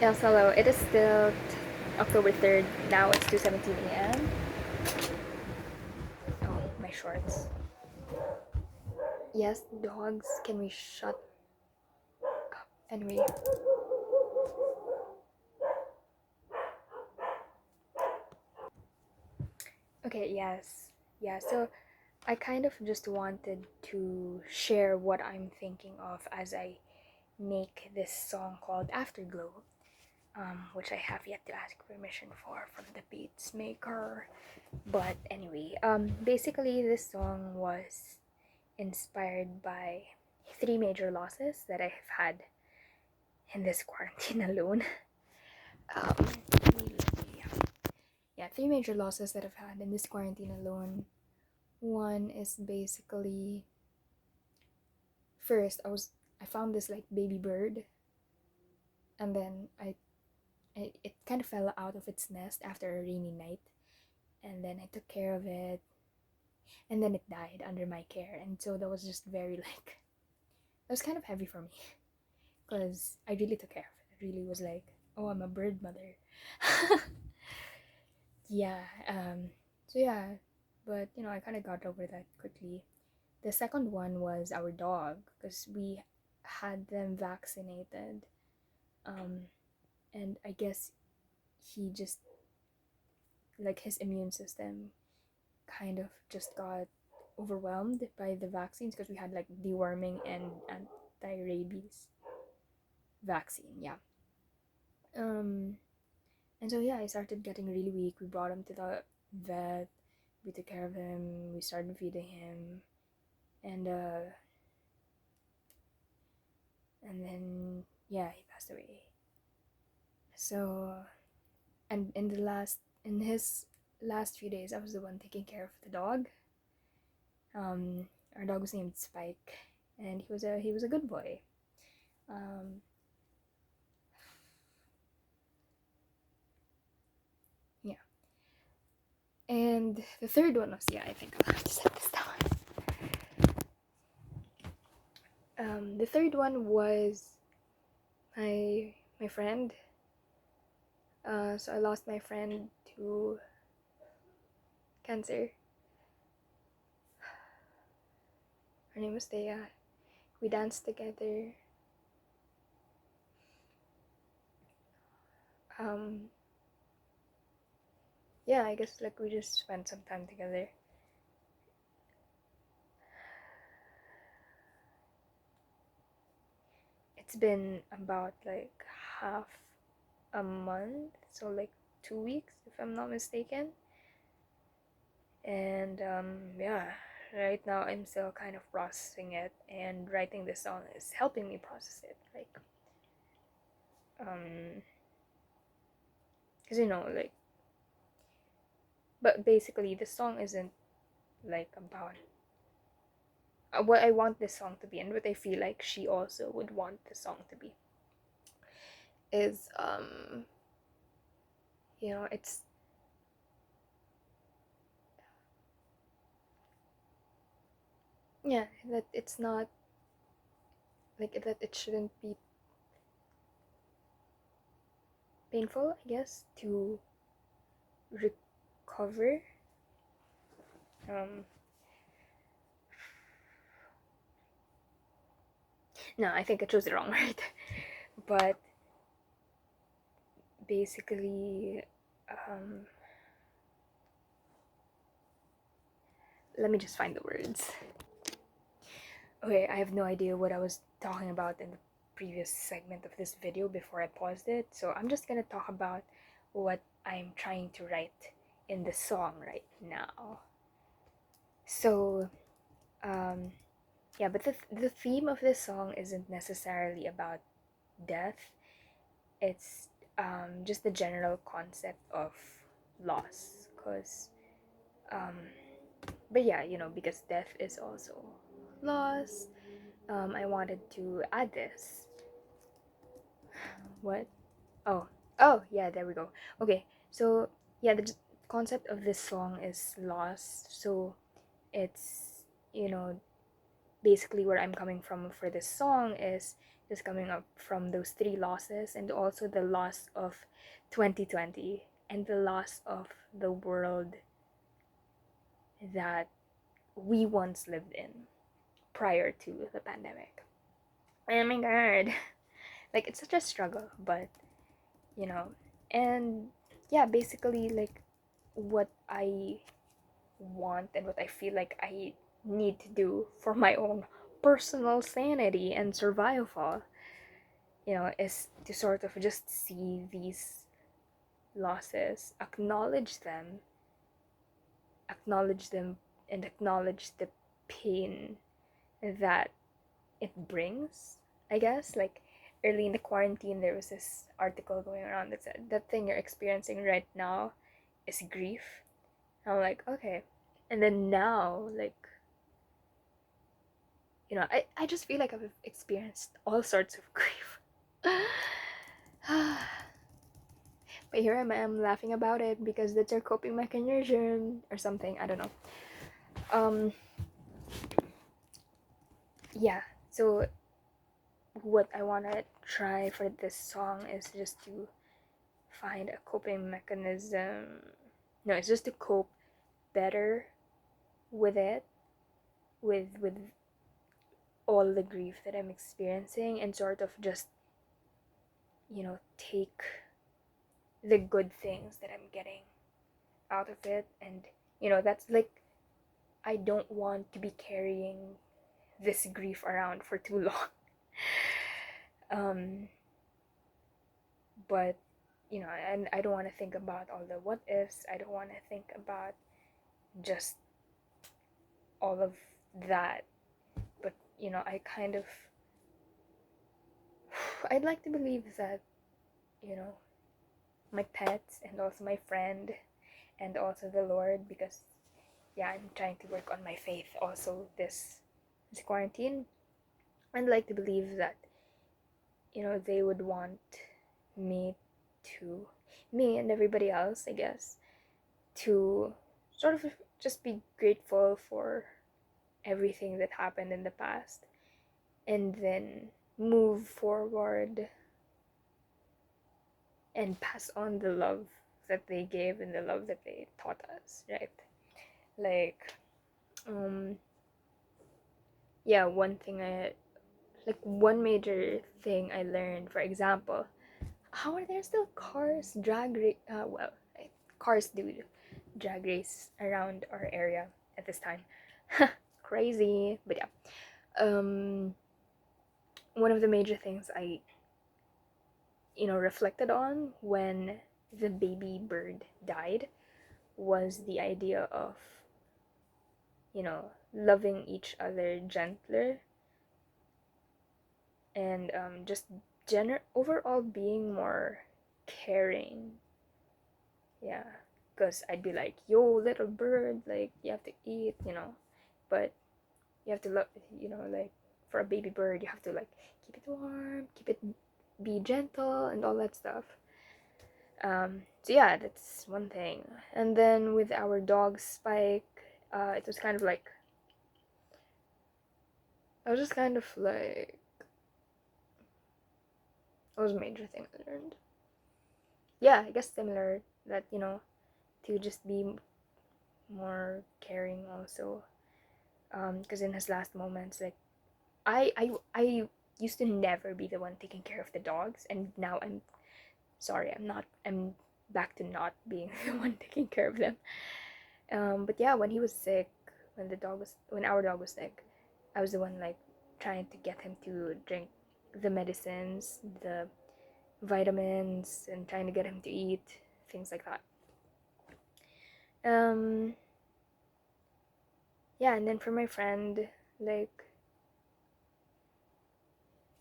Yes, hello. It is still October 3rd. Now it's 2:17 a.m. Oh, my shorts. Yes, dogs, can we shut up? Anyway, okay, yes. Yeah, so I kind of just wanted to share what I'm thinking of as I make this song called Afterglow, which I have yet to ask permission for from the beats maker. But anyway, basically this song was inspired by three major losses that I have had in this quarantine alone. Um, yeah, three major losses that I've had in this quarantine alone. One is basically first I found this like baby bird, and then it kind of fell out of its nest after a rainy night, and then I took care of it, and then it died under my care, and so that was just very like it was kind of heavy for me because I really took care of it. It really was like, oh, I'm a bird mother. Yeah, so yeah, but I kind of got over that quickly. The second one was our dog because we had them vaccinated, um, and I guess he just like his immune system kind of just got overwhelmed by the vaccines because we had like deworming and anti-rabies vaccine. Yeah. Um, and so yeah, I started getting really weak. We brought him to the vet. We took care of him. We started feeding him, and then yeah, he passed away. So, and in his last few days, I was the one taking care of the dog. Our dog was named Spike, and he was a good boy. Um, yeah. And the third one was, yeah, I think I'll have to set this down. The third one was my friend. So I lost my friend to cancer. Her name was Thea. We danced together. Um, yeah, I guess like we just spent some time together. It's been about like half a month, so like 2 weeks if I'm not mistaken. And yeah, right now I'm still kind of processing it, and writing this song is helping me process it. Like, because like, but basically, the song isn't like about what I want this song to be, and what I feel like she also would want the song to be is it's yeah, that it's not like that it shouldn't be painful, I guess, to recover. um no, I think I chose the wrong word. But basically, um let me just find the words. Okay, I have no idea what I was talking about in the previous segment of this video before I paused it, so I'm just gonna talk about what I'm trying to write in the song right now. So, yeah, but the theme of this song isn't necessarily about death. It's just the general concept of loss, cause but yeah, because death is also loss. I wanted to add this. What? Oh, yeah, there we go. Okay, so yeah, the concept of this song is loss. So it's, basically where I'm coming from for this song is just coming up from those 3 losses, and also the loss of 2020 and the loss of the world that we once lived in prior to the pandemic. Oh my god. Like, it's such a struggle, but you know, and yeah, basically, like, what I want and what I feel like I need to do for my own personal sanity and survival, is to sort of just see these losses, acknowledge them, and acknowledge the pain that it brings. I guess, like, early in the quarantine, there was this article going around that said that thing you're experiencing right now is grief. And I'm like, okay. And then now, like, I just feel like I've experienced all sorts of grief. But here I am laughing about it because that's our coping mechanism or something. I don't know. Um, yeah. So what I wanna try for this song is just to find a coping mechanism. No, it's just to cope better with it, with all the grief that I'm experiencing, and sort of just take the good things that I'm getting out of it. And that's like, I don't want to be carrying this grief around for too long. But and I don't want to think about all the what ifs. I don't want to think about just all of that. But I kind of I'd like to believe that you know my pets and also my friend and also the Lord, because yeah, I'm trying to work on my faith also this quarantine. I'd like to believe that they would want me me and everybody else, I guess, to sort of just be grateful for everything that happened in the past, and then move forward and pass on the love that they gave and the love that they taught us, right? Like, yeah, one major thing I learned, for example, how are there still cars cars do drag race around our area at this time. Crazy. But yeah, one of the major things I reflected on when the baby bird died was the idea of loving each other gentler, and just overall being more caring. Yeah, because I'd be like, yo, little bird, like, you have to eat, but you have to love, like, for a baby bird, you have to, like, keep it warm, be gentle, and all that stuff. So yeah, that's one thing. And then with our dog Spike, it was kind of like, I was just kind of like, what was a major thing I learned? Yeah, I guess similar, that, to just be more caring also. Because in his last moments, like, I used to never be the one taking care of the dogs, and now I'm back to not being the one taking care of them. But yeah, when he was sick, when our dog was sick, I was the one, like, trying to get him to drink the medicines, the vitamins, and trying to get him to eat, things like that. Yeah, and then for my friend, like,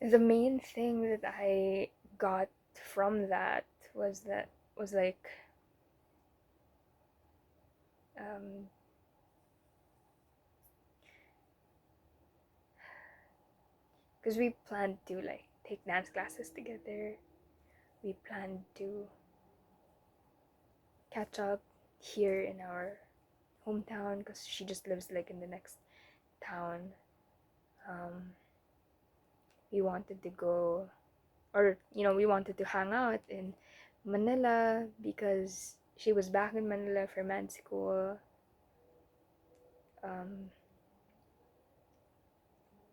the main thing that I got from that was like, because we planned to, like, take dance classes together. We planned to catch up here in our hometown, because she just lives, like, in the next town. we wanted to go, or we wanted to hang out in Manila because she was back in Manila for med school.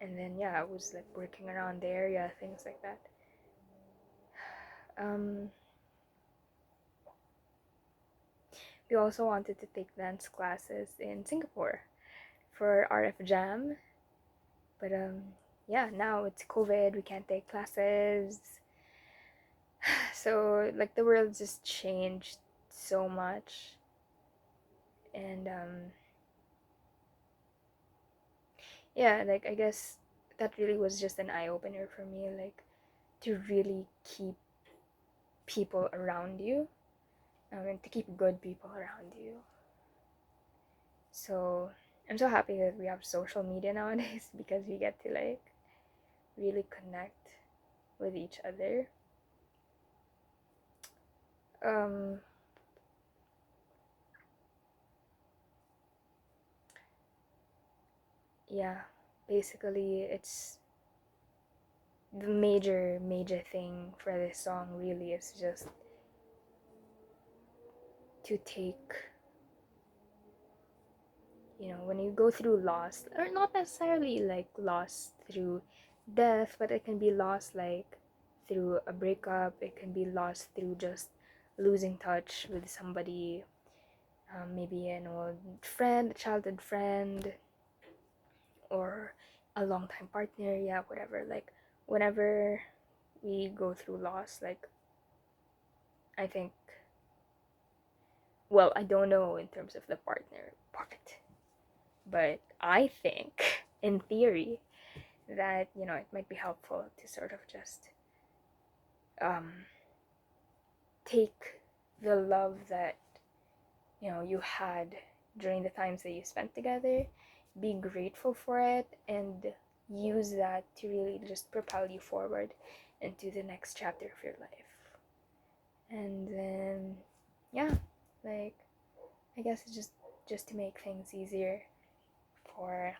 And then I was like working around the area, things like that. We also wanted to take dance classes in Singapore for RF Jam, but now it's COVID, we can't take classes. So like the world just changed so much, and like I guess that really was just an eye-opener for me, like to really keep people around you, and to keep good people around you. So I'm so happy that we have social media nowadays because we get to like really connect with each other. Basically it's the major thing for this song really is just to take, when you go through loss, or not necessarily like loss through death, but it can be lost like through a breakup, it can be lost through just losing touch with somebody, maybe an old friend, a childhood friend, or a long-time partner, whatever. Like whenever we go through loss, like I think, well, I don't know in terms of the partner part, but I think in theory that it might be helpful to sort of just take the love that you had during the times that you spent together, be grateful for it, and use that to really just propel you forward into the next chapter of your life. And then like I guess it's just to make things easier for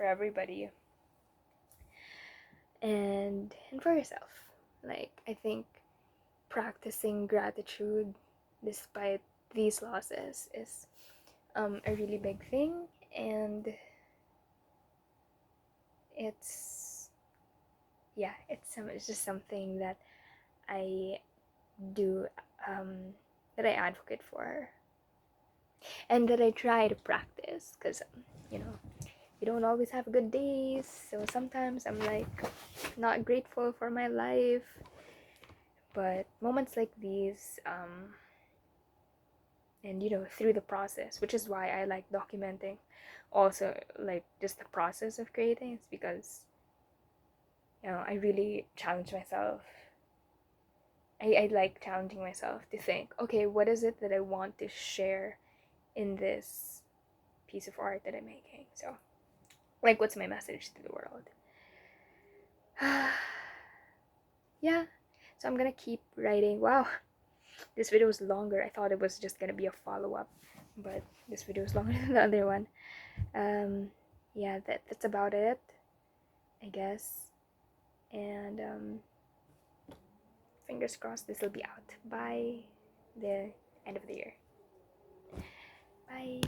everybody, and for yourself. Like I think practicing gratitude despite these losses is a really big thing, and it's just something that I do, that I advocate for, and that I try to practice, because we don't always have good days, so sometimes I'm like not grateful for my life, but moments like these, and through the process, which is why I like documenting also, like just the process of creating, it's because I really challenge myself. I like challenging myself to think, okay, what is it that I want to share in this piece of art that I'm making? So like, what's my message to the world? So I'm gonna keep writing. Wow, this video is longer. I thought it was just gonna be a follow-up, but this video is longer than the other one. That's about it, I guess. And fingers crossed this will be out by the end of the year. Bye.